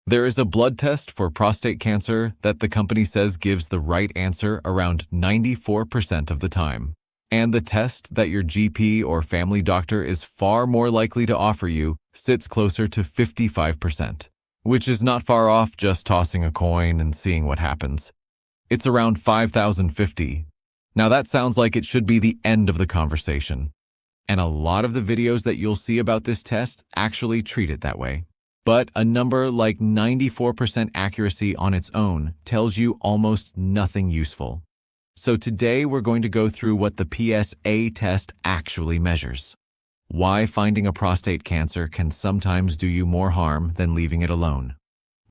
There is a blood test for prostate cancer that the company says gives the right answer around 94% of the time. And the test that your GP or family doctor is far more likely to offer you sits closer to 55%, which is not far off just tossing a coin and seeing what happens. It's around 5,050. Now that sounds like it should be the end of the conversation. And a lot of the videos that you'll see about this test actually treat it that way. But a number like 94% accuracy on its own tells you almost nothing useful. So today we're going to go through what the PSA test actually measures. Why finding a prostate cancer can sometimes do you more harm than leaving it alone.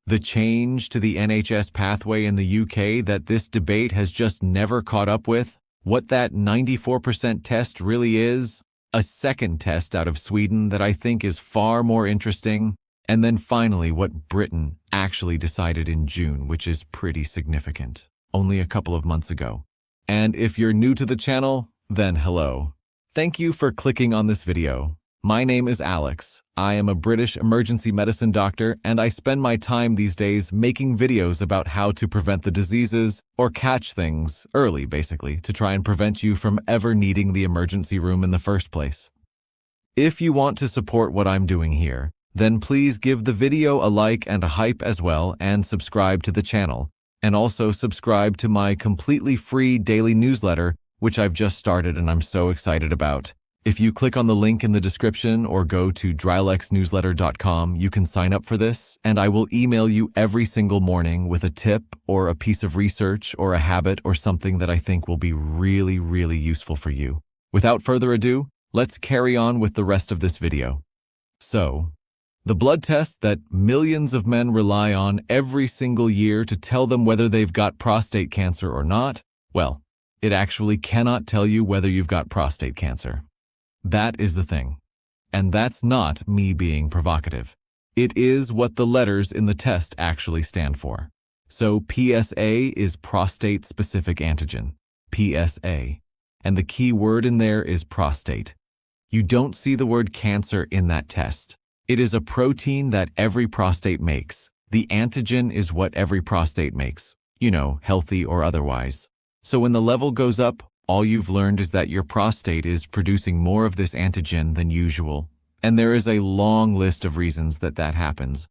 The change to the NHS pathway in the UK that this debate has just never caught up with, what that 94% test really is, a second test out of Sweden that I think is far more interesting, and then finally what Britain actually decided in June, which is pretty significant, only a couple of months ago. And if you're new to the channel, then hello. Thank you for clicking on this video. My name is Alex. I am a British emergency medicine doctor, and I spend my time these days making videos about how to prevent the diseases or catch things early, basically, to try and prevent you from ever needing the emergency room in the first place. If you want to support what I'm doing here, then please give the video a like and a hype as well, and subscribe to the channel. And also subscribe to my completely free daily newsletter, which I've just started and I'm so excited about. If you click on the link in the description or go to drylexnewsletter.com, you can sign up for this, and I will email you every single morning with a tip or a piece of research or a habit or something that I think will be really, really useful for you. Without further ado, let's carry on with the rest of this video. So, the blood test that millions of men rely on every single year to tell them whether they've got prostate cancer or not, well, it actually cannot tell you whether you've got prostate cancer. That is the thing. And that's not me being provocative. It is what the letters in the test actually stand for. So PSA is prostate-specific antigen, PSA. And the key word in there is prostate. You don't see the word cancer in that test. It is a protein that every prostate makes. The antigen is what every prostate makes, healthy or otherwise. So when the level goes up, all you've learned is that your prostate is producing more of this antigen than usual. And there is a long list of reasons that happens.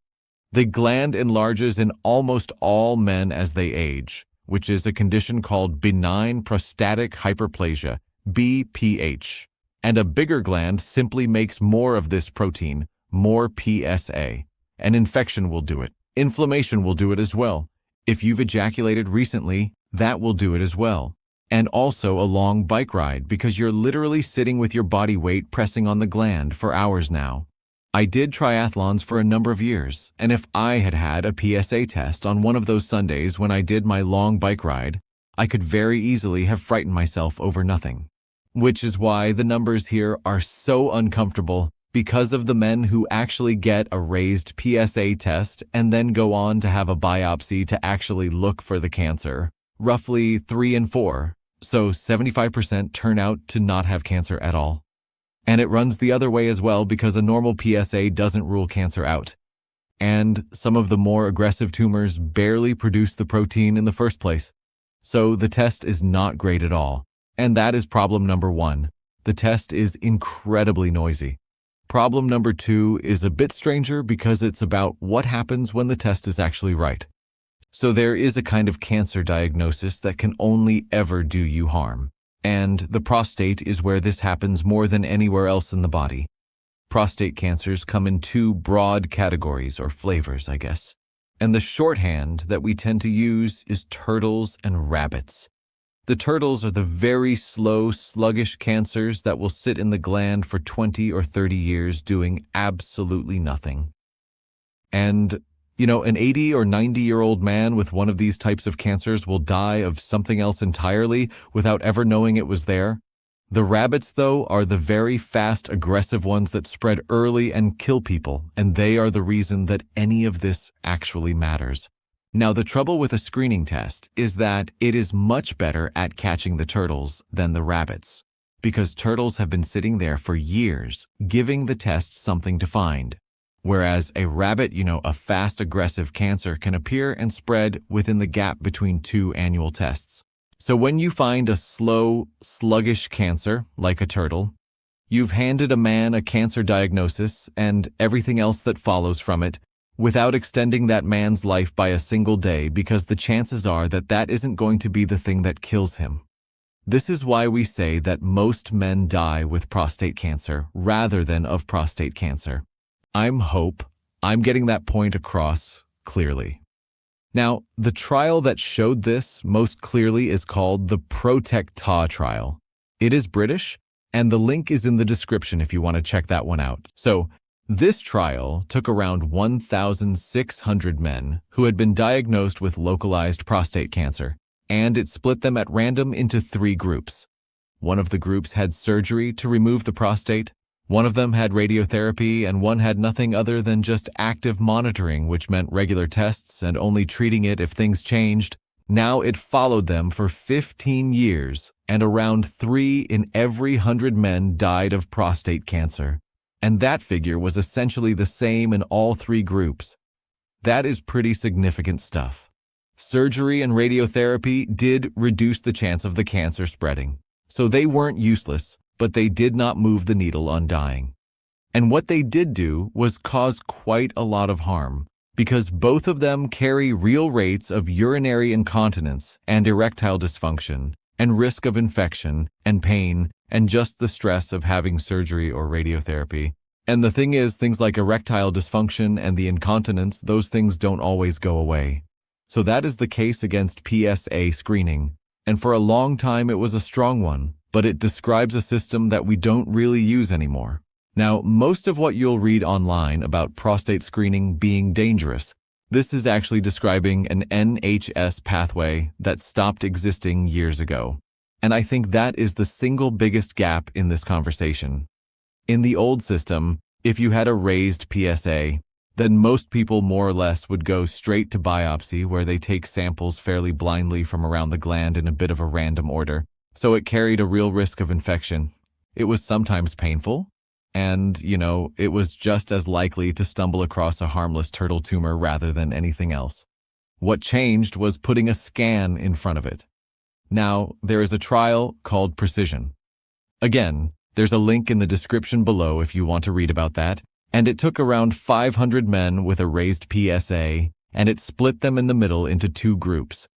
The gland enlarges in almost all men as they age, which is a condition called benign prostatic hyperplasia, BPH. And a bigger gland simply makes more of this protein, more PSA. An infection will do it. Inflammation will do it as well. If you've ejaculated recently, that will do it as well. And also a long bike ride, because you're literally sitting with your body weight pressing on the gland for hours now. I did triathlons for a number of years, and if I had had a PSA test on one of those Sundays when I did my long bike ride, I could very easily have frightened myself over nothing. Which is why the numbers here are so uncomfortable, because of the men who actually get a raised PSA test and then go on to have a biopsy to actually look for the cancer. Roughly 3 in 4, so 75% turn out to not have cancer at all. And it runs the other way as well, because a normal PSA doesn't rule cancer out. And some of the more aggressive tumors barely produce the protein in the first place. So the test is not great at all. And that is problem number 1. The test is incredibly noisy. Problem number 2 is a bit stranger because it's about what happens when the test is actually right. So there is a kind of cancer diagnosis that can only ever do you harm. And the prostate is where this happens more than anywhere else in the body. Prostate cancers come in 2 broad categories, or flavors, I guess. And the shorthand that we tend to use is turtles and rabbits. The turtles are the very slow, sluggish cancers that will sit in the gland for 20 or 30 years doing absolutely nothing. And, an 80 or 90-year-old man with one of these types of cancers will die of something else entirely without ever knowing it was there. The rabbits, though, are the very fast, aggressive ones that spread early and kill people, and they are the reason that any of this actually matters. Now, the trouble with a screening test is that it is much better at catching the turtles than the rabbits, because turtles have been sitting there for years, giving the test something to find. Whereas a rabbit, a fast, aggressive cancer can appear and spread within the gap between 2 annual tests. So when you find a slow, sluggish cancer, like a turtle, you've handed a man a cancer diagnosis and everything else that follows from it without extending that man's life by a single day, because the chances are that that isn't going to be the thing that kills him. This is why we say that most men die with prostate cancer rather than of prostate cancer. I'm getting that point across clearly. Now, the trial that showed this most clearly is called the Prostate trial. It is British, and the link is in the description if you want to check that one out. So, this trial took around 1,600 men who had been diagnosed with localized prostate cancer, and it split them at random into 3 groups. One of the groups had surgery to remove the prostate, one of them had radiotherapy, and one had nothing other than just active monitoring, which meant regular tests and only treating it if things changed. Now it followed them for 15 years, and around 3 in every 100 men died of prostate cancer. And that figure was essentially the same in all 3 groups. That is pretty significant stuff. Surgery and radiotherapy did reduce the chance of the cancer spreading, so they weren't useless, but they did not move the needle on dying. And what they did do was cause quite a lot of harm, because both of them carry real rates of urinary incontinence and erectile dysfunction, and risk of infection and pain, and just the stress of having surgery or radiotherapy. And the thing is, things like erectile dysfunction and the incontinence, those things don't always go away. So that is the case against PSA screening. And for a long time it was a strong one, but it describes a system that we don't really use anymore. Now, most of what you'll read online about prostate screening being dangerous, this is actually describing an NHS pathway that stopped existing years ago. And I think that is the single biggest gap in this conversation. In the old system, if you had a raised PSA, then most people more or less would go straight to biopsy, where they take samples fairly blindly from around the gland in a bit of a random order. So it carried a real risk of infection. It was sometimes painful, and, it was just as likely to stumble across a harmless turtle tumor rather than anything else. What changed was putting a scan in front of it. Now, there is a trial called Precision. Again, there's a link in the description below if you want to read about that, and it took around 500 men with a raised PSA, and it split them in the middle into 2 groups.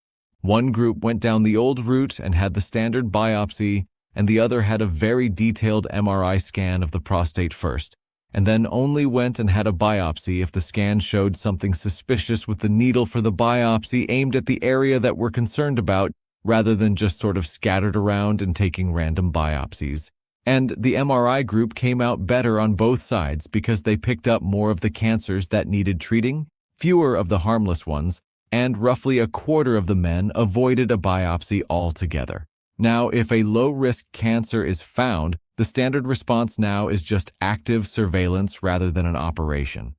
One group went down the old route and had the standard biopsy, and the other had a very detailed MRI scan of the prostate first, and then only went and had a biopsy if the scan showed something suspicious, with the needle for the biopsy aimed at the area that we're concerned about, rather than just sort of scattered around and taking random biopsies. And the MRI group came out better on both sides because they picked up more of the cancers that needed treating, fewer of the harmless ones, and roughly a quarter of the men avoided a biopsy altogether. Now, if a low-risk cancer is found, the standard response now is just active surveillance rather than an operation.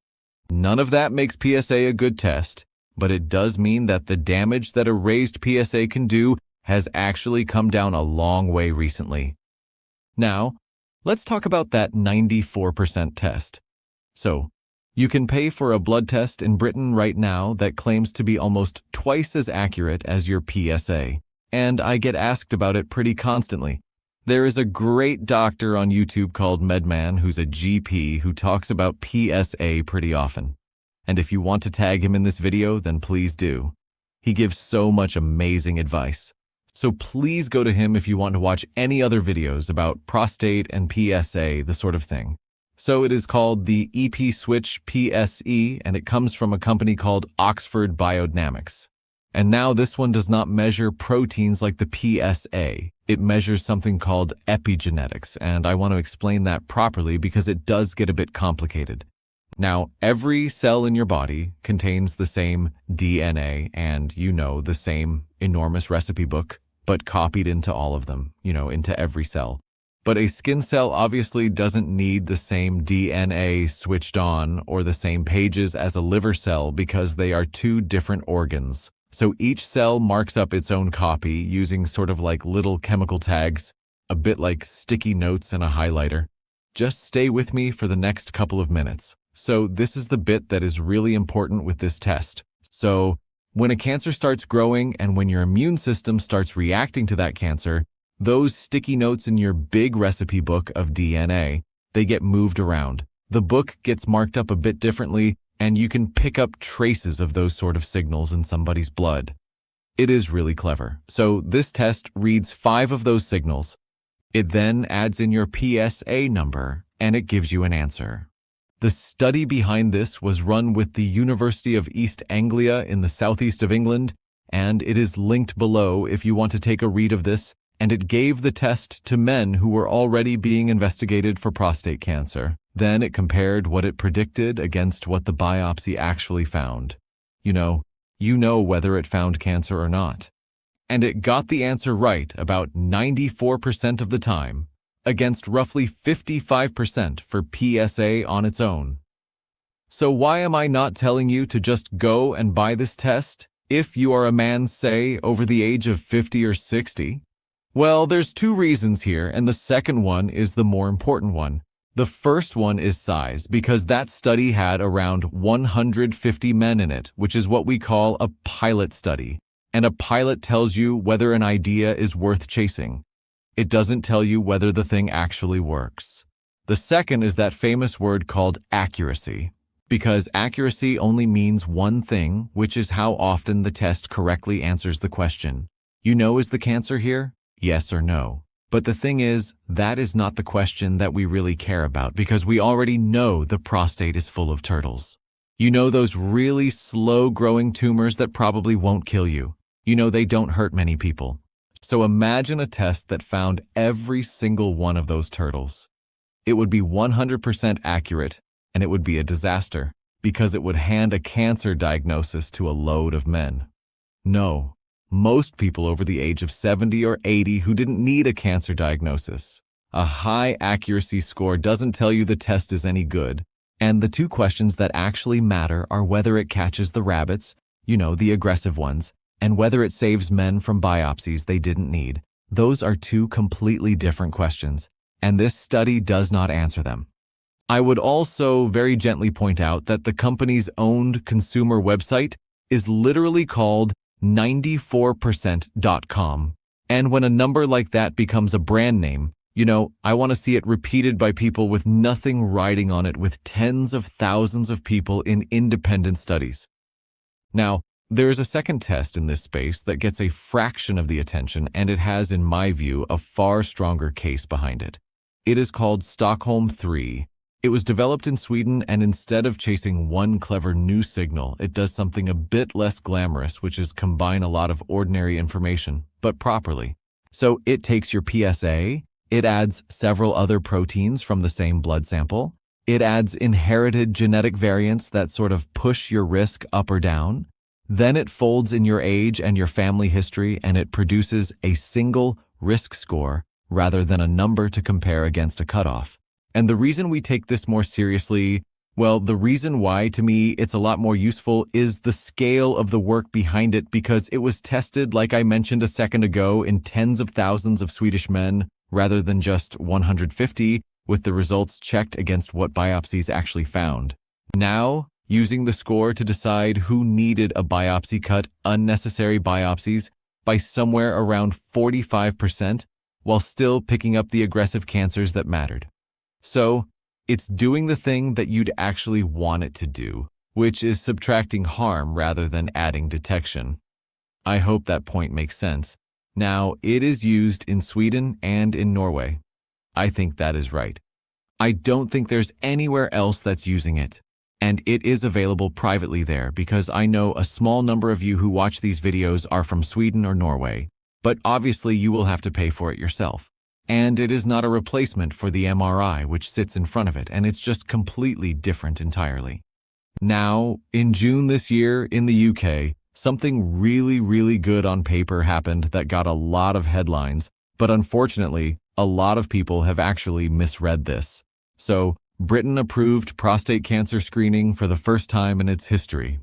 None of that makes PSA a good test, but it does mean that the damage that a raised PSA can do has actually come down a long way recently. Now, let's talk about that 94% test. So, you can pay for a blood test in Britain right now that claims to be almost twice as accurate as your PSA, and I get asked about it pretty constantly. There is a great doctor on YouTube called Medman who's a GP who talks about PSA pretty often. And if you want to tag him in this video, then please do. He gives so much amazing advice. So please go to him if you want to watch any other videos about prostate and PSA, the sort of thing. So it is called the EP Switch PSE, and it comes from a company called Oxford Biodynamics. And now this one does not measure proteins like the PSA. It measures something called epigenetics, and I want to explain that properly because it does get a bit complicated. Now, every cell in your body contains the same DNA and, the same enormous recipe book, but copied into all of them, into every cell. But a skin cell obviously doesn't need the same DNA switched on or the same pages as a liver cell because they are 2 different organs. So each cell marks up its own copy using sort of like little chemical tags, a bit like sticky notes and a highlighter. Just stay with me for the next couple of minutes. So this is the bit that is really important with this test. So when a cancer starts growing and when your immune system starts reacting to that cancer, those sticky notes in your big recipe book of DNA, they get moved around. The book gets marked up a bit differently, and you can pick up traces of those sort of signals in somebody's blood. It is really clever. So this test reads 5 of those signals. It then adds in your PSA number, and it gives you an answer. The study behind this was run with the University of East Anglia in the southeast of England, and it is linked below if you want to take a read of this, and it gave the test to men who were already being investigated for prostate cancer. Then it compared what it predicted against what the biopsy actually found. You know whether it found cancer or not. And it got the answer right about 94% of the time, against roughly 55% for PSA on its own. So why am I not telling you to just go and buy this test if you are a man, say, over the age of 50 or 60? Well, there's 2 reasons here, and the second one is the more important one. The first one is size, because that study had around 150 men in it, which is what we call a pilot study. And a pilot tells you whether an idea is worth chasing. It doesn't tell you whether the thing actually works. The second is that famous word called accuracy, because accuracy only means one thing, which is how often the test correctly answers the question. Is the cancer here? Yes or no. But the thing is, that is not the question that we really care about, because we already know the prostate is full of turtles. Those really slow-growing tumors that probably won't kill you. They don't hurt many people. So imagine a test that found every single one of those turtles. It would be 100% accurate, and it would be a disaster, because it would hand a cancer diagnosis to a load of men. No, most people over the age of 70 or 80 who didn't need a cancer diagnosis. A high accuracy score doesn't tell you the test is any good, and the 2 questions that actually matter are whether it catches the rabbits, the aggressive ones, and whether it saves men from biopsies they didn't need. Those are 2 completely different questions, and this study does not answer them. I would also very gently point out that the company's owned consumer website is literally called 94%.com. And when a number like that becomes a brand name, I want to see it repeated by people with nothing riding on it, with tens of thousands of people in independent studies. Now, there is a second test in this space that gets a fraction of the attention, and it has, in my view, a far stronger case behind it. It is called Stockholm 3. It was developed in Sweden, and instead of chasing one clever new signal, it does something a bit less glamorous, which is combine a lot of ordinary information, but properly. So it takes your PSA, it adds several other proteins from the same blood sample, it adds inherited genetic variants that sort of push your risk up or down. Then it folds in your age and your family history, and it produces a single risk score rather than a number to compare against a cutoff. And the reason we take this more seriously, well, the reason why, to me, it's a lot more useful is the scale of the work behind it, because it was tested, like I mentioned a second ago, in tens of thousands of Swedish men rather than just 150, with the results checked against what biopsies actually found. Now, using the score to decide who needed a biopsy cut unnecessary biopsies by somewhere around 45%, while still picking up the aggressive cancers that mattered. So, it's doing the thing that you'd actually want it to do, which is subtracting harm rather than adding detection. I hope that point makes sense. Now, it is used in Sweden and in Norway. I think that is right. I don't think there's anywhere else that's using it. And it is available privately there, because I know a small number of you who watch these videos are from Sweden or Norway, but obviously you will have to pay for it yourself. And it is not a replacement for the MRI, which sits in front of it, and it's just completely different entirely. Now, in June this year in the UK, something really good on paper happened that got a lot of headlines, but unfortunately, a lot of people have actually misread this. So, Britain approved prostate cancer screening for the first time in its history.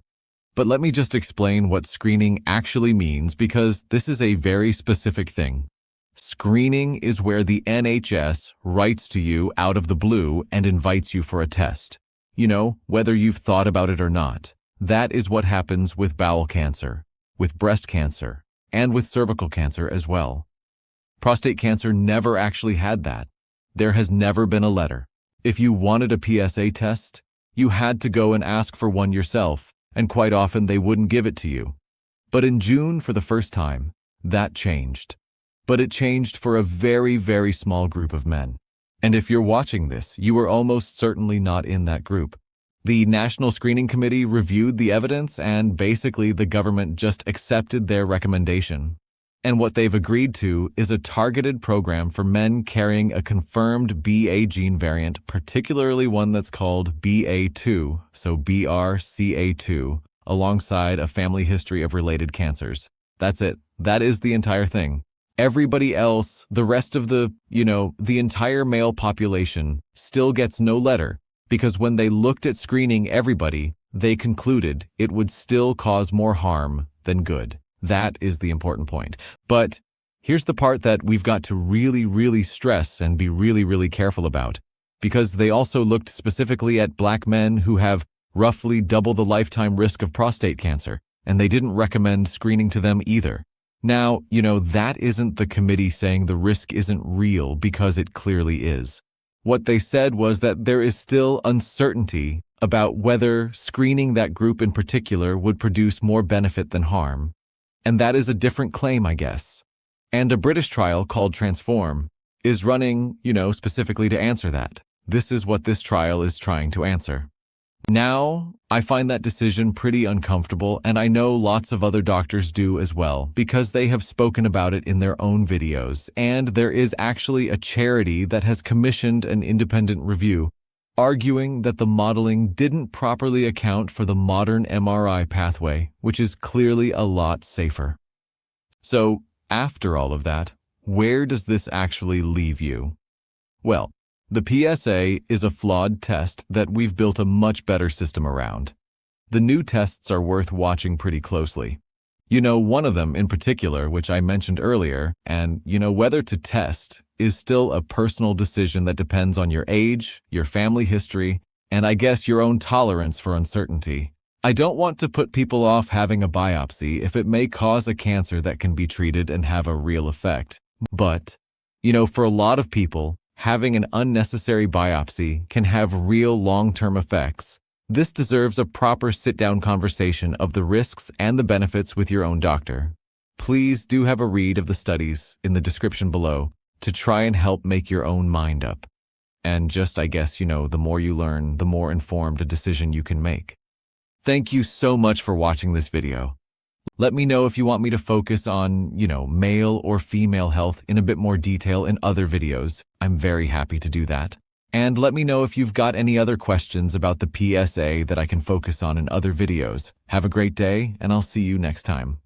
But let me just explain what screening actually means, because this is a very specific thing. Screening is where the NHS writes to you out of the blue and invites you for a test. whether you've thought about it or not. That is what happens with bowel cancer, with breast cancer, and with cervical cancer as well. Prostate cancer never actually had that. There has never been a letter. If you wanted a PSA test, you had to go and ask for one yourself, and quite often they wouldn't give it to you. But in June, for the first time, that changed. But it changed for a very, very small group of men. And if you're watching this, you are almost certainly not in that group. The National Screening Committee reviewed the evidence, and basically the government just accepted their recommendation. And what they've agreed to is a targeted program for men carrying a confirmed BA gene variant, particularly one that's called BA2, so BRCA2, alongside a family history of related cancers. That's it. That is the entire thing. Everybody else, the rest of the entire male population, still gets no letter, because when they looked at screening everybody, they concluded it would still cause more harm than good. That is the important point. But here's the part that we've got to really, really stress and be really, really careful about, because they also looked specifically at black men who have roughly double the lifetime risk of prostate cancer, and they didn't recommend screening to them either. Now, that isn't the committee saying the risk isn't real, because it clearly is. What they said was that there is still uncertainty about whether screening that group in particular would produce more benefit than harm. And that is a different claim, I guess. And a British trial called Transform is running, specifically to answer that. This is what this trial is trying to answer. Now, I find that decision pretty uncomfortable, and I know lots of other doctors do as well, because they have spoken about it in their own videos, and there is actually a charity that has commissioned an independent review, arguing that the modeling didn't properly account for the modern MRI pathway, which is clearly a lot safer. So, after all of that, where does this actually leave you? Well, the PSA is a flawed test that we've built a much better system around. The new tests are worth watching pretty closely. One of them in particular, which I mentioned earlier, and whether to test is still a personal decision that depends on your age, your family history, and I guess your own tolerance for uncertainty. I don't want to put people off having a biopsy if it may cause a cancer that can be treated and have a real effect. But, for a lot of people, having an unnecessary biopsy can have real long-term effects. This deserves a proper sit-down conversation of the risks and the benefits with your own doctor. Please do have a read of the studies in the description below to try and help make your own mind up. And just, I guess, the more you learn, the more informed a decision you can make. Thank you so much for watching this video. Let me know if you want me to focus on, male or female health in a bit more detail in other videos. I'm very happy to do that. And let me know if you've got any other questions about the PSA that I can focus on in other videos. Have a great day, and I'll see you next time.